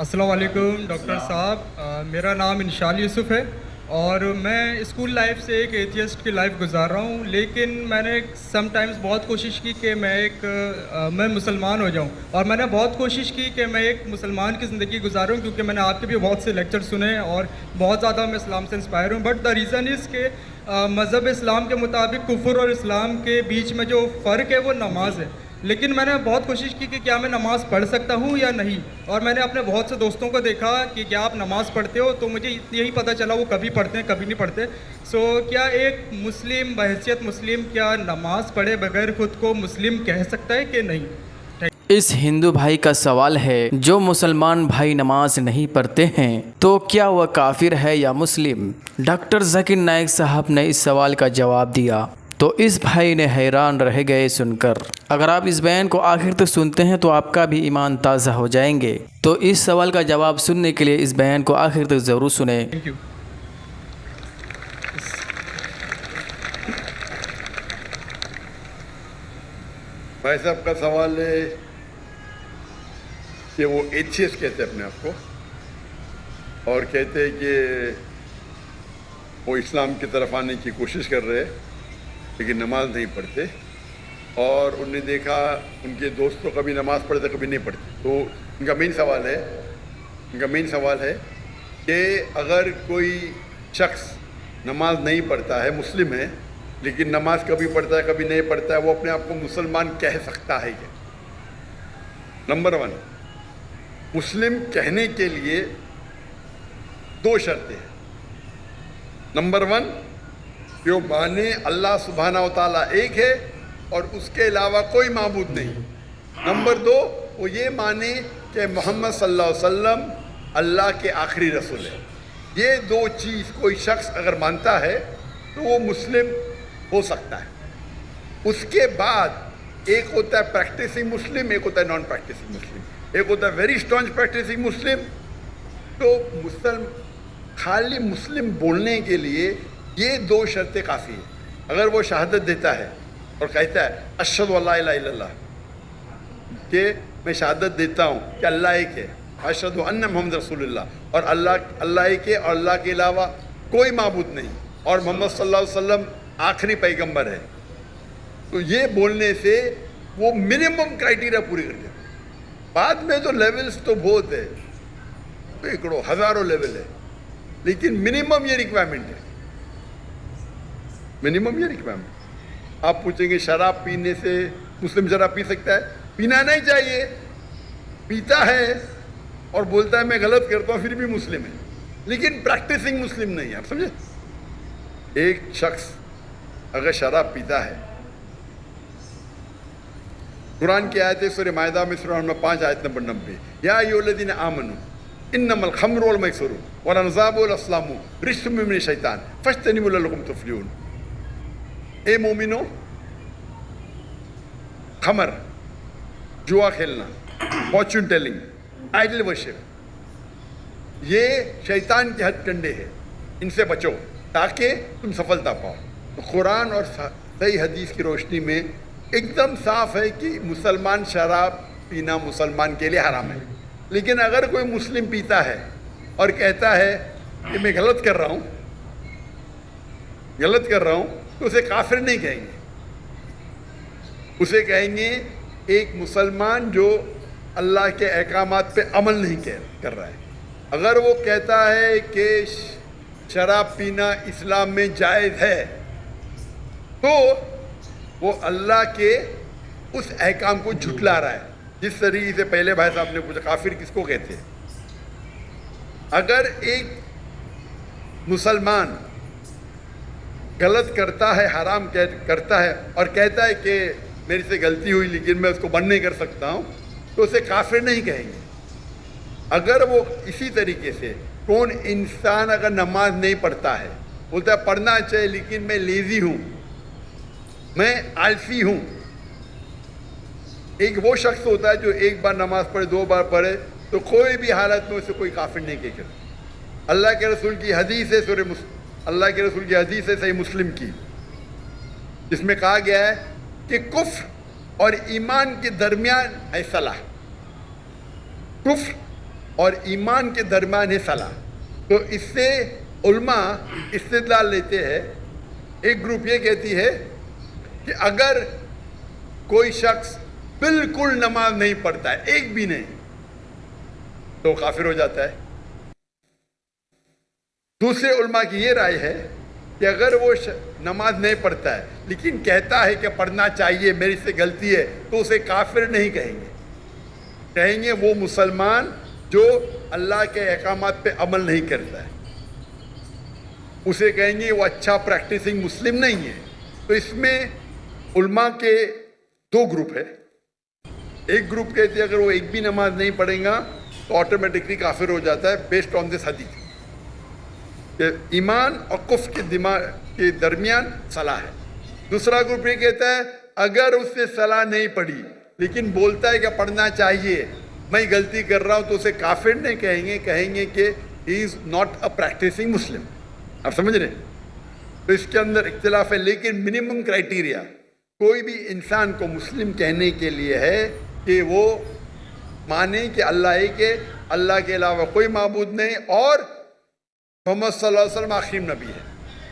السلام علیکم ڈاکٹر صاحب، میرا نام انشال یوسف ہے اور میں اسکول لائف سے ایک ایتھیسٹ کی لائف گزار رہا ہوں، لیکن میں نے سم ٹائمز بہت کوشش کی کہ میں مسلمان ہو جاؤں، اور میں نے بہت کوشش کی کہ میں ایک مسلمان کی زندگی گزاروں، کیونکہ میں نے آپ کے بھی بہت سے لیکچر سنے اور بہت زیادہ میں اسلام سے انسپائر ہوں. بٹ دا ریزن از کہ مذہب اسلام کے مطابق کفر اور اسلام کے بیچ میں جو فرق ہے وہ نماز ہے. لیکن میں نے بہت کوشش کی کہ کیا میں نماز پڑھ سکتا ہوں یا نہیں، اور میں نے اپنے بہت سے دوستوں کو دیکھا کہ کیا آپ نماز پڑھتے ہو، تو مجھے یہی پتہ چلا وہ کبھی پڑھتے ہیں کبھی نہیں پڑھتے. سو کیا ایک مسلم بحیثیت مسلم کیا نماز پڑھے بغیر خود کو مسلم کہہ سکتا ہے کہ نہیں؟ اس ہندو بھائی کا سوال ہے، جو مسلمان بھائی نماز نہیں پڑھتے ہیں تو کیا وہ کافر ہے یا مسلم؟ ڈاکٹر ذکیر نائک صاحب نے اس سوال کا جواب دیا تو اس بھائی نے حیران رہ گئے سن کر. اگر آپ اس بیان کو آخر تک سنتے ہیں تو آپ کا بھی ایمان تازہ ہو جائیں گے. تو اس سوال کا جواب سننے کے لیے اس بیان کو آخر تک ضرور سنیں. Thank you. بھائی صاحب کا سوال ہے کہ وہ ایتھیسٹ کہتے ہیں اپنے آپ کو، اور کہتے ہیں کہ وہ اسلام کی طرف آنے کی کوشش کر رہے لیکن نماز نہیں پڑھتے، اور انہوں نے دیکھا ان کے دوست تو کبھی نماز پڑھتے کبھی نہیں پڑھتے. تو ان کا مین سوال ہے کہ اگر کوئی شخص نماز نہیں پڑھتا ہے، مسلم ہے، لیکن نماز کبھی پڑھتا ہے کبھی نہیں پڑھتا ہے، وہ اپنے آپ کو مسلمان کہہ سکتا ہے کیا؟ نمبر 1، مسلم کہنے کے لیے 2 شرطیں ہیں. نمبر 1، کہ وہ مانے اللہ سبحانہ و تعالیٰ ایک ہے اور اس کے علاوہ کوئی معبود نہیں. نمبر 2، وہ یہ مانے کہ محمد صلی اللہ علیہ وسلم اللہ کے آخری رسول ہے. یہ 2 چیز کوئی شخص اگر مانتا ہے تو وہ مسلم ہو سکتا ہے. اس کے بعد ایک ہوتا ہے پریکٹسنگ مسلم، ایک ہوتا ہے نان پریکٹسنگ مسلم. ایک ہوتا ہے ویری اسٹرانگ پریکٹسنگ مسلم. تو خالی مسلم بولنے کے لیے یہ 2 شرطیں کافی ہیں. اگر وہ شہادت دیتا ہے اور کہتا ہے اشہد ان لا الہ الا اللہ، کہ میں شہادت دیتا ہوں کہ اللہ ایک ہے، اشہد ان محمد رسول اللہ، اور اللہ ایک ہے اور اللہ کے علاوہ کوئی معبود نہیں، اور محمد صلی اللہ علیہ وسلم آخری پیغمبر ہے، تو یہ بولنے سے وہ منیمم کرائٹیریا پوری کر دیتے. بعد میں تو لیولز تو بہت ہے، سینکڑوں ہزاروں لیول ہے، لیکن منیمم یہ ریکوائرمنٹ ہے. آپ پوچھیں گے شراب پینے سے مسلم شراب پی سکتا ہے؟ پینا نہیں چاہیے. پیتا ہے اور بولتا ہے میں غلط کرتا ہوں پھر بھی مسلم ہے، لیکن پریکٹسنگ مسلم نہیں ہے. آپ سمجھے؟ ایک شخص اگر شراب پیتا ہے، قرآن کی آیت ہے سورہ مائدہ میں سورہ نمبر 5 آیت نمبر 90، یا ایھا الذین آمنوا انما الخمر والمیسر والانصاب والازلام رجس من الشیطان فاجتنبوہ لعلکم تفلحون. اے مومنو، خمر، جوا کھیلنا، فارچون ٹیلنگ، آئیڈل ورشپ، یہ شیطان کے ہتھ کنڈے ہیں، ان سے بچو تاکہ تم سفلتا پاؤ. تو قرآن اور صحیح حدیث کی روشنی میں ایک دم صاف ہے کہ مسلمان شراب پینا مسلمان کے لیے حرام ہے. لیکن اگر کوئی مسلم پیتا ہے اور کہتا ہے کہ میں غلط کر رہا ہوں تو اسے کافر نہیں کہیں گے. اسے کہیں گے ایک مسلمان جو اللہ کے احکامات پہ عمل نہیں کر رہا ہے. اگر وہ کہتا ہے کہ شراب پینا اسلام میں جائز ہے تو وہ اللہ کے اس احکام کو جھٹلا رہا ہے. جس طریقے سے پہلے بھائی صاحب نے پوچھا کافر کس کو کہتے ہیں. اگر ایک مسلمان غلط کرتا ہے، حرام کرتا ہے اور کہتا ہے کہ میری سے غلطی ہوئی لیکن میں اس کو بند نہیں کر سکتا ہوں، تو اسے کافر نہیں کہیں گے. اگر وہ اسی طریقے سے کون انسان اگر نماز نہیں پڑھتا ہے، بولتا ہے پڑھنا چاہیے لیکن میں لیزی ہوں، میں آلسی ہوں. ایک وہ شخص ہوتا ہے جو ایک بار نماز پڑھے 2 بار پڑھے تو کوئی بھی حالت میں اسے کوئی کافر نہیں کہہ سکتا. اللہ کے رسول کی حدیث ہے صحیح مسلم کی، جس میں کہا گیا ہے کہ کفر اور ایمان کے درمیان ہے صلح. کفر اور ایمان کے درمیان ہے صلاح. تو اس سے علماء استدلال لیتے ہیں. ایک گروپ یہ کہتی ہے کہ اگر کوئی شخص بالکل نماز نہیں پڑھتا ہے, ایک بھی نہیں, تو کافر ہو جاتا ہے. دوسرے علماء کی یہ رائے ہے کہ اگر وہ نماز نہیں پڑھتا ہے لیکن کہتا ہے کہ پڑھنا چاہیے, میری سے غلطی ہے, تو اسے کافر نہیں کہیں گے. کہیں گے وہ مسلمان جو اللہ کے احکامات پہ عمل نہیں کرتا ہے. اسے کہیں گے وہ اچھا پریکٹسنگ مسلم نہیں ہے. تو اس میں علماء کے دو گروپ ہے. ایک گروپ کہتے ہیں اگر وہ ایک بھی نماز نہیں پڑھیں گا تو آٹومیٹکلی کافر ہو جاتا ہے بیسڈ آن دس حدیث کہ ایمان اور کفر کے دماغ کے درمیان صلاح ہے. دوسرا گروپ یہ کہتا ہے اگر اس نے صلاح نہیں پڑھی لیکن بولتا ہے کہ پڑھنا چاہیے, میں غلطی کر رہا ہوں, تو اسے کافر نہیں کہیں گے, کہیں گے کہ ہی از ناٹ اے پریکٹسنگ مسلم. آپ سمجھ رہے ہیں؟ تو اس کے اندر اختلاف ہے, لیکن منیمم کرائٹیریا کوئی بھی انسان کو مسلم کہنے کے لیے ہے کہ وہ مانے کہ اللہ ایک ہے, اللہ کے علاوہ کوئی معبود نہیں, اور محمد صلی اللہ علیہ وسلم آخری نبی ہے.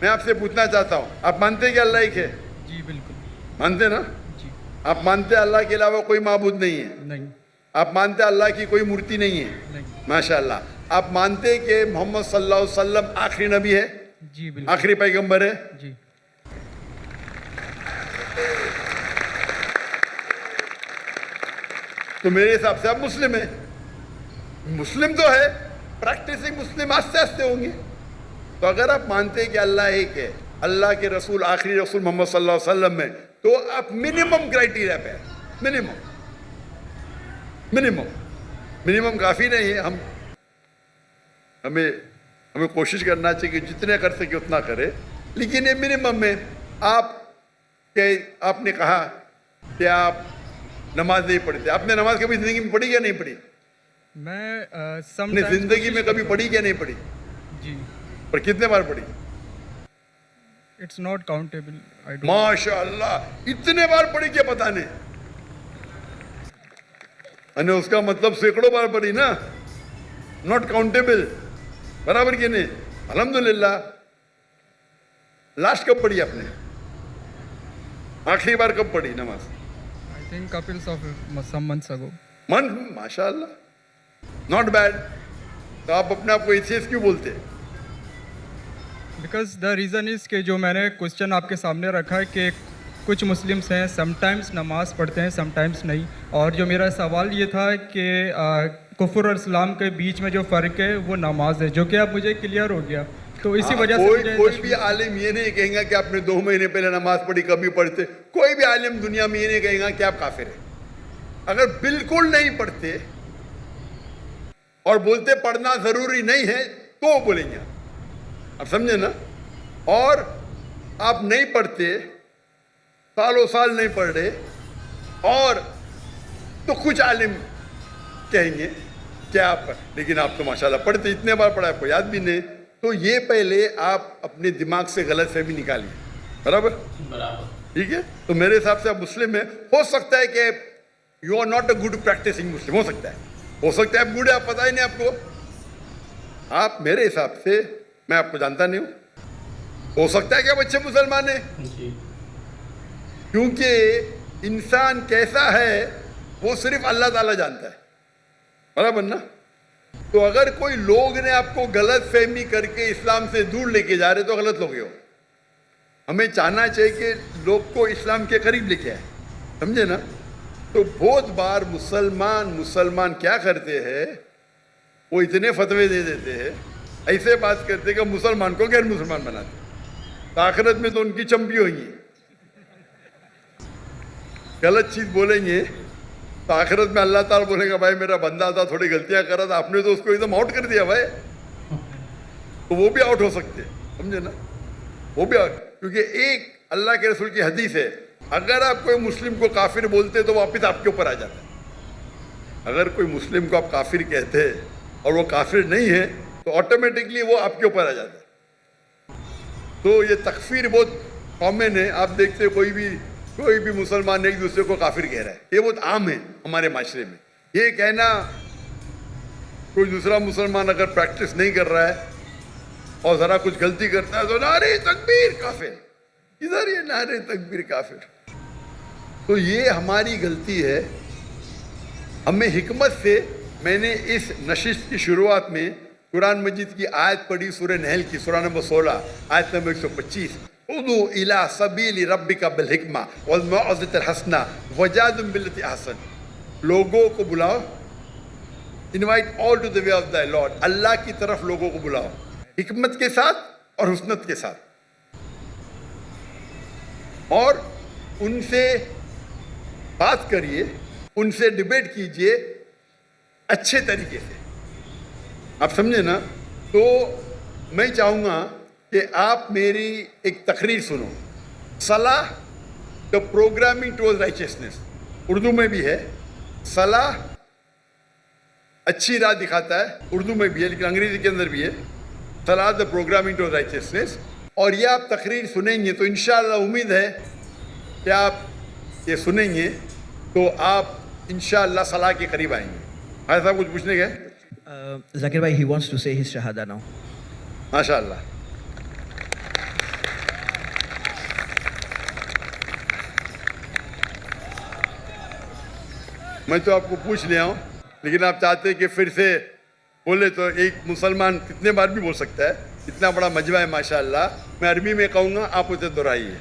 میں آپ سے پوچھنا چاہتا ہوں, آپ مانتے ہیں کہ اللہ ایک ہے؟ جی بالکل مانتے نا؟ جی. آپ مانتے ہیں اللہ کے علاوہ کوئی معبود نہیں ہے؟ نہیں. آپ مانتے ہیں اللہ کی کوئی مورتی نہیں ہے؟ نہیں. ماشاء اللہ. آپ مانتے ہیں کہ محمد صلی اللہ علیہ وسلم آخری نبی ہے؟ جی بالکل. آخری پیغمبر ہے؟ جی. تو میرے حساب سے آپ مسلم ہیں. مسلم تو ہے, پریکٹسنگ مسلم آستے آستے ہوں گے. تو اگر آپ مانتے ہیں کہ اللہ ایک ہے, اللہ کے رسول آخری رسول محمد صلی اللہ علیہ وسلم میں, تو آپ منیمم کرائٹیریا پہ ہیں. منیمم کافی نہیں ہے. ہمیں کوشش کرنا چاہیے کہ جتنے کر سکے اتنا کرے, لیکن یہ منیمم میں. آپ نے کہا کہ آپ نماز نہیں پڑھتے. آپ نے نماز کبھی زندگی میں پڑھی یا نہیں پڑھی؟ میں اپنی زندگی میں کبھی پڑھی کیا نہیں پڑھی؟ جی. پر کتنے بار پڑھی؟ It's not countable. ماشاء اللہ, اتنے بار پڑھی کیا پتہ نہیں. اس کا مطلب سینکڑوں بار پڑھی نا, ناٹ کاؤنٹیبل. برابر کہ نہیں؟ الحمدللہ. لاسٹ کب پڑھی آپ نے؟ آخری بار کب پڑھی نماز؟ I think couples of some months ago. ماشاء اللہ, ناٹ بیڈ. تو آپ اپنے آپ کو ایتھیسٹ کیوں بولتے ہیں؟ بیکاز دا ریزن از کہ جو میں نے کوشچن آپ کے سامنے رکھا ہے کہ کچھ مسلمس ہیں سم ٹائمس نماز پڑھتے ہیں سم ٹائمس نہیں, اور جو میرا سوال یہ تھا کہ کفر اور اسلام کے بیچ میں جو فرق ہے وہ نماز ہے, جو کہ اب مجھے کلیئر ہو گیا. تو اسی وجہ سے کوئی بھی عالم یہ نہیں کہیں گا کہ آپ نے 2 مہینے پہلے نماز پڑھی, کبھی پڑھتے. کوئی بھی عالم دنیا میں یہ نہیں کہیں گا کہ آپ کافر ہیں. اگر بالکل نہیں پڑھتے اور بولتے پڑھنا ضروری نہیں ہے تو بولیں گے. آپ سمجھے نا؟ اور آپ نہیں پڑھتے, سالوں سال نہیں پڑھ رہے, اور تو کچھ عالم کہیں گے کہ آپ, لیکن آپ تو ماشاءاللہ پڑھتے, اتنے بار پڑھا آپ کو یاد بھی نہیں. تو یہ پہلے آپ اپنے دماغ سے غلط فہمی نکالیے. برابر؟ ٹھیک ہے. تو میرے حساب سے آپ مسلم ہیں. ہو سکتا ہے کہ you are not a good practising Muslim, ہو سکتا ہے آپ گڈ ہے, آپ پتہ ہی نہیں آپ کو. آپ میرے حساب سے, میں آپ کو جانتا نہیں ہوں, ہو سکتا ہے کہ آپ اچھے مسلمان ہیں, کیونکہ انسان کیسا ہے وہ صرف اللہ تعالیٰ جانتا ہے. برابر نا؟ تو اگر کوئی لوگ نے آپ کو غلط فہمی کر کے اسلام سے دور لے کے جا رہے تو غلط لوگ ہو. ہمیں چاہنا چاہیے کہ لوگ کو اسلام کے قریب لے کے آئے. سمجھے نا؟ تو بہت بار مسلمان کیا کرتے ہیں, وہ اتنے فتوے دے دیتے ہیں, ایسے بات کرتے کہ مسلمان کو غیر مسلمان بناتے. آخرت میں تو ان کی چمپی ہوئیں گی. غلط چیز بولیں گے تو آخرت میں اللہ تعالیٰ بولے گا بھائی میرا بندہ تھا, تھوڑی غلطیاں کرا تھا, آپ نے تو اس کو ایک دم آؤٹ کر دیا بھائی. تو وہ بھی آؤٹ ہو سکتے ہیں. سمجھے نا؟ وہ بھی آؤٹ, کیونکہ ایک اللہ کے رسول کی حدیث ہے, اگر آپ کوئی مسلم کو کافر بولتے تو واپس آپ کے اوپر آ جاتا ہے. اگر کوئی مسلم کو آپ کافر کہتے اور وہ کافر نہیں ہے تو آٹومیٹکلی وہ آپ کے اوپر آ جاتا ہے. تو یہ تکفیر بہت کامن ہے. آپ دیکھتے کوئی بھی مسلمان ایک دوسرے کو کافر کہہ رہا ہے, یہ بہت عام ہے ہمارے معاشرے میں. یہ کہنا کوئی دوسرا مسلمان اگر پریکٹس نہیں کر رہا ہے اور ذرا کچھ غلطی کرتا ہے تو نعرے تکبیر کافر، ادھر یہ نعرے تکبیر کافر. تو یہ ہماری غلطی ہے. ہمیں حکمت سے، میں نے اس نشست کی شروعات میں قرآن مجید کی آیت پڑھی، سورہ نحل کی، سورہ نمبر 16 آیت نمبر 125. ادعو الی سبیل ربک بالحکمہ والموعظۃ الحسنہ وجادلہم باللتی احسن. لوگوں کو بلاؤ، invite all to the way of the lord, اللہ کی طرف لوگوں کو بلاؤ حکمت کے ساتھ اور حسنت کے ساتھ، اور ان سے بات کریے، ان سے ڈیبیٹ کیجئے اچھے طریقے سے. آپ سمجھے نا؟ تو میں چاہوں گا کہ آپ میری ایک تقریر سنو. صلاح دا پروگرامنگ ٹوورڈ رائچسنس، اردو میں بھی ہے. صلاح اچھی راہ دکھاتا ہے، اردو میں بھی ہے لیکن انگریزی کے اندر بھی ہے. صلاح دا پروگرامنگ ٹوورڈ رائچسنس. اور یہ آپ تقریر سنیں گے تو انشاءاللہ امید ہے کہ آپ یہ سنیں گے تو آپ انشاءاللہ صلاح کے قریب آئیں گے. بھائی صاحب کچھ پوچھنے گئے؟ Zakir bhai, he wants to say his shahada now. ماشاءاللہ. میں تو آپ کو پوچھ لیا ہوں، لیکن آپ چاہتے کہ پھر سے بولے تو ایک مسلمان کتنے بار بھی بول سکتا ہے. اتنا بڑا مجمع ہے ماشاءاللہ. میں عربی میں کہوں گا، آپ اسے دہرائیے.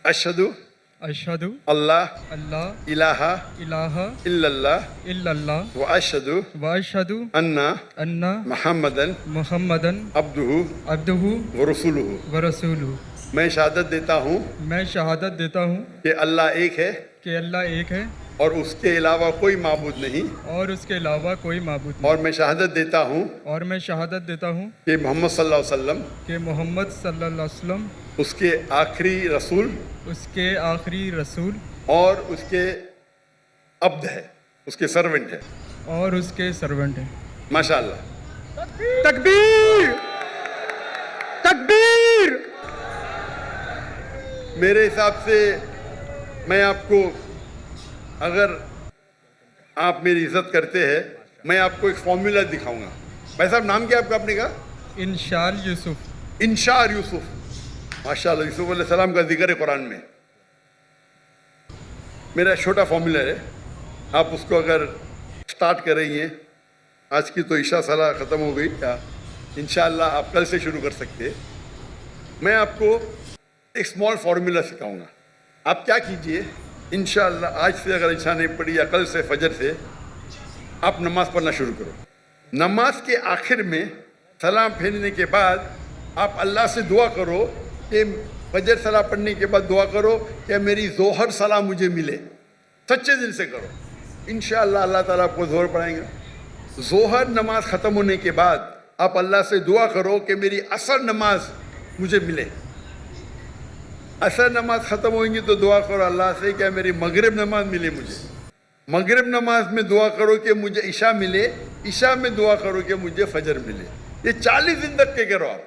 اشہدو اشہدو اللہ اللہ الہ الہ الا اللہ الا اللہ واشہدو واشہدو انا ان محمدن محمدن عبدہ عبدہ ورسولہ. ورسولہ. میں شہادت دیتا ہوں میں شہادت دیتا ہوں کہ اللہ ایک ہے کہ اللہ ایک ہے اور اس کے علاوہ کوئی معبود نہیں. اور اس کے علاوہ کوئی معبود نہیں. اور میں شہادت دیتا ہوں اور میں شہادت دیتا ہوں کہ محمد صلی اللہ علیہ وسلم کہ محمد صلی اللہ علیہ وسلم اس کے آخری رسول اس کے آخری رسول اور اس کے عبد ہے، اس کے سرونٹ ہے. اور اس کے سرونٹ ہیں. ماشاءاللہ. تکبیر تکبیر. میرے حساب سے میں آپ کو، اگر آپ میری عزت کرتے ہیں، میں آپ کو ایک فارمولا دکھاؤں گا. بھائی صاحب نام کیا آپ کا اپنے کا؟ انشال یوسف. انشار یوسف. ماشاءاللہ. یوسف علیہ السلام کا ذکر ہے قرآن میں. میرا چھوٹا فارمولا ہے، آپ اس کو اگر سٹارٹ کر رہی ہیں، آج کی تو عشاء صلاح ختم ہو گئی، انشاءاللہ آپ کل سے شروع کر سکتے. میں آپ کو ایک اسمال فارمولا سکھاؤں گا. آپ کیا کیجئے، انشاءاللہ آج سے اگر عشاء نہیں پڑھی یا کل سے فجر سے آپ نماز پڑھنا شروع کرو. نماز کے آخر میں سلام پھیرنے کے بعد آپ اللہ سے دعا کرو کہ فجر صلاح پڑھنے کے بعد دعا کرو کہ میری ظہر صلاح مجھے ملے. سچے دل سے کرو، انشاءاللہ اللہ تعالیٰ آپ کو ظہر پڑھائیں گا. ظہر نماز ختم ہونے کے بعد آپ اللہ سے دعا کرو کہ میری عصر نماز مجھے ملے. عصر نماز ختم ہوئیں گی تو دعا کرو اللہ سے کہ میری مغرب نماز ملے مجھے. مغرب نماز میں دعا کرو کہ مجھے عشاء ملے. عشاء میں دعا کرو کہ مجھے فجر ملے. یہ 40 دن تک کے کرو آپ.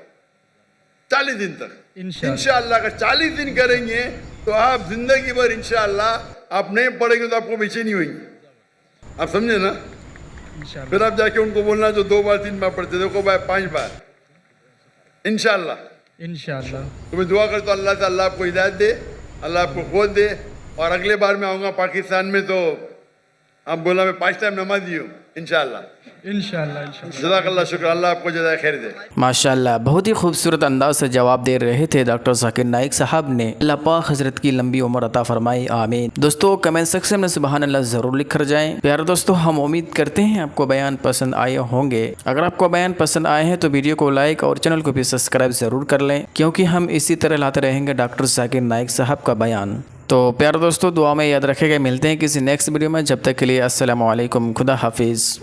40 دن تک انشاءاللہ. اگر 40 دن کریں گے تو آپ زندگی بھر انشاءاللہ آپ نہیں پڑھیں گے تو آپ کو بے چینی ہوئیں گی. آپ سمجھے نا؟ پھر آپ جا کے ان کو بولنا جو 2 بار 3 بار پڑھتے دیکھو بھائی 5 بار انشاءاللہ. انشاءاللہ. تو میں دعا کرتا ہوں اللہ تعالیٰ آپ کو ہدایت دے، اللہ آپ کو قوت دے. اور اگلے بار میں آؤں گا پاکستان میں تو آپ بولا میں 5 ٹائم نمازی ہوں انشاءاللہ. انشاءاللہ. انشاءاللہ. جزاک اللہ شکر. اللہ آپ کو جزائے خیر دے. ماشاءاللہ بہت ہی خوبصورت انداز سے جواب دے رہے تھے ڈاکٹر ذاکر نائک صاحب نے. اللہ پاک حضرت کی لمبی عمر عطا فرمائے، آمین. دوستو کمنٹ سیکشن میں سبحان اللہ ضرور لکھ کر جائیں. پیارے دوستو ہم امید کرتے ہیں آپ کو بیان پسند آئے ہوں گے. اگر آپ کو بیان پسند آئے ہیں تو ویڈیو کو لائک اور چینل کو بھی سبسکرائب ضرور کر لیں، کیونکہ ہم اسی طرح لاتے رہیں گے ڈاکٹر ذاکر نائک صاحب کا بیان. تو پیارے دوستو دعا میں یاد رکھے گا، ملتے ہیں کسی نیکسٹ ویڈیو میں. جب تک کے لیے السلام علیکم، خدا حافظ.